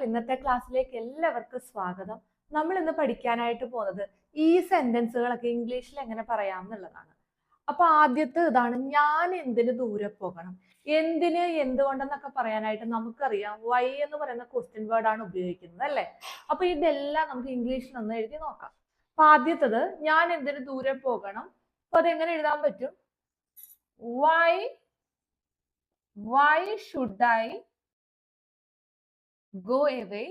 ഇന്നത്തെ ക്ലാസ്സിലേക്ക് എല്ലാവർക്കും സ്വാഗതം. നമ്മൾ ഇന്ന് പഠിക്കാനായിട്ട് പോകുന്നത് ഈ സെന്റൻസുകളൊക്കെ ഇംഗ്ലീഷിൽ എങ്ങനെ പറയാം എന്നുള്ളതാണ്. അപ്പൊ ആദ്യത്തെ ഇതാണ്, ഞാൻ എന്തിന് ദൂരെ പോകണം. എന്തിന്, എന്തുകൊണ്ടെന്നൊക്കെ പറയാനായിട്ട് നമുക്കറിയാം വൈ എന്ന് പറയുന്ന ക്വസ്റ്റ്യൻ വേർഡ് ആണ് ഉപയോഗിക്കുന്നത്, അല്ലെ? അപ്പൊ ഇതെല്ലാം നമുക്ക് ഇംഗ്ലീഷിൽ ഒന്ന് എഴുതി നോക്കാം. അപ്പൊ ആദ്യത്തത്, ഞാൻ എന്തിന് ദൂരെ പോകണം. അപ്പൊ അതെങ്ങനെ എഴുതാൻ പറ്റും? Y should I go away.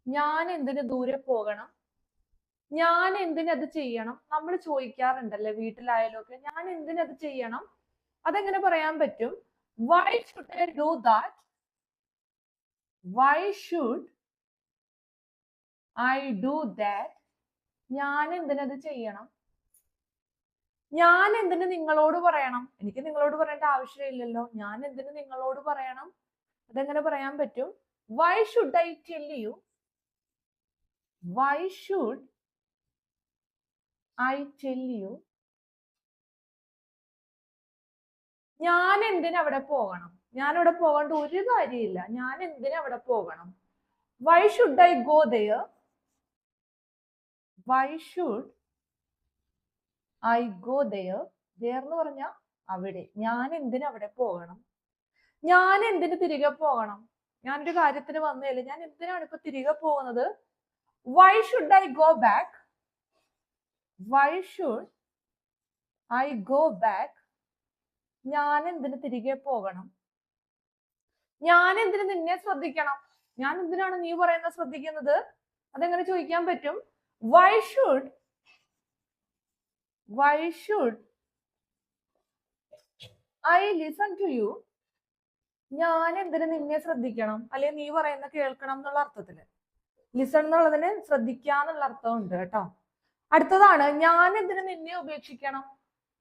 ഞാൻ എന്തിന് ദൂരെ പോകണം, ഞാൻ എന്തിനത് ചെയ്യണം. നമ്മൾ ചോദിക്കാറുണ്ടല്ലേ വീട്ടിലായാലും ഒക്കെ, ഞാൻ എന്തിനത് ചെയ്യണം. അതെങ്ങനെ പറയാൻ പറ്റും? Y should I do that. Y should I do that. ഞാൻ എന്തിനത് ചെയ്യണം. ഞാൻ എന്തിന് നിങ്ങളോട് പറയണം. എനിക്ക് നിങ്ങളോട് പറയേണ്ട ആവശ്യമില്ലല്ലോ. ഞാൻ എന്തിന് നിങ്ങളോട് പറയണം. അതെങ്ങനെ പറയാൻ പറ്റും? Y should I tell U. Why should I tell you? ഞാൻ എന്തിന് അവിടെ പോകണം. ഞാൻ അവിടെ പോകേണ്ട ഒരു കാര്യമില്ല. ഞാൻ എന്തിന് അവിടെ പോകണം. Why should I go there? Why should I go there? There എന്ന് പറഞ്ഞാൽ അവിടെ. ഞാൻ എന്തിന് അവിടെ പോകണം. ഞാൻ എന്തിന് തിരികെ പോകണം. ഞാനൊരു കാര്യത്തിന് വന്നതല്ലേ, ഞാൻ എന്തിനാണ് ഇപ്പൊ തിരികെ പോകുന്നത്. Why should I go back? Why should I go back? ഞാൻ എന്തിന് തിരികെ പോകണം. ഞാൻ എന്തിന് നിന്നെ ശ്രദ്ധിക്കണം. ഞാൻ എന്തിനാണ് നീ പറയുന്നത് ശ്രദ്ധിക്കുന്നത്. അതെങ്ങനെ ചോദിക്കാൻ പറ്റും? Why should I listen to you? ഞാൻ എന്തിന് നിന്നെ ശ്രദ്ധിക്കണം, അല്ലെങ്കിൽ നീ പറയുന്ന കേൾക്കണം എന്നുള്ള അർത്ഥത്തില്. ലിസൺ എന്നുള്ളതിന് ശ്രദ്ധിക്കാന്നുള്ള അർത്ഥമുണ്ട് കേട്ടോ. അടുത്തതാണ്, ഞാൻ എന്തിന് നിന്നെ ഉപേക്ഷിക്കണം.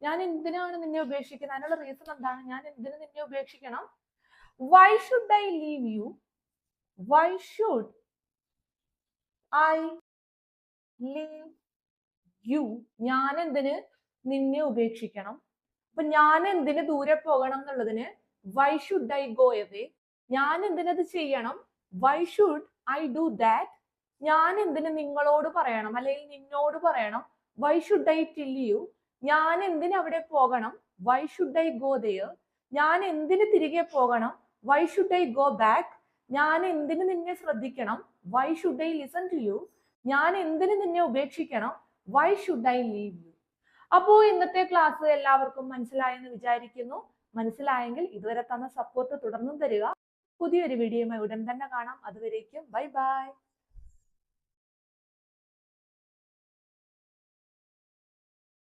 ഞാൻ എന്തിനാണ് നിന്നെ ഉപേക്ഷിക്കുന്നത്, അതിനുള്ള റീസൺ എന്താണ്. ഞാൻ എന്തിന് നിന്നെ ഉപേക്ഷിക്കണം. Why should I leave you. Why should I leave you. ഞാൻ എന്തിന് നിന്നെ ഉപേക്ഷിക്കണം. അപ്പൊ ഞാൻ എന്തിന് ദൂരെ പോകണം എന്നുള്ളതിന് why should I go away. ഞാൻ എന്തിനത് ചെയ്യണം. Why should I do that. ഞാൻ എന്തിന് നിങ്ങളോട് പറയണം, അല്ലെങ്കിൽ നിന്നോട് പറയണം. Why should I tell you. ഞാൻ എന്തിന് അവിടെ പോകണം. Why should I go there. ഞാൻ എന്തിന് തിരികെ പോകണം. Why should I go back. ഞാൻ എന്തിന് നിന്നെ ശ്രദ്ധിക്കണം. Why should I listen to you. ഞാൻ എന്തിന് നിന്നെ ഉപേക്ഷിക്കണം. Why should I leave you. അപ്പോ ഇന്നത്തെ ക്ലാസ് എല്ലാവർക്കും മനസ്സിലായെന്ന് വിചാരിക്കുന്നു. മനസ്സിലായെങ്കിൽ ഇതുവരെ തന്ന സപ്പോർട്ട് തുടർന്നും തരിക. പുതിയൊരു വീഡിയോയുമായി ഉടൻ തന്നെ കാണാം. അതുവരേക്കും ബൈ ബൈ.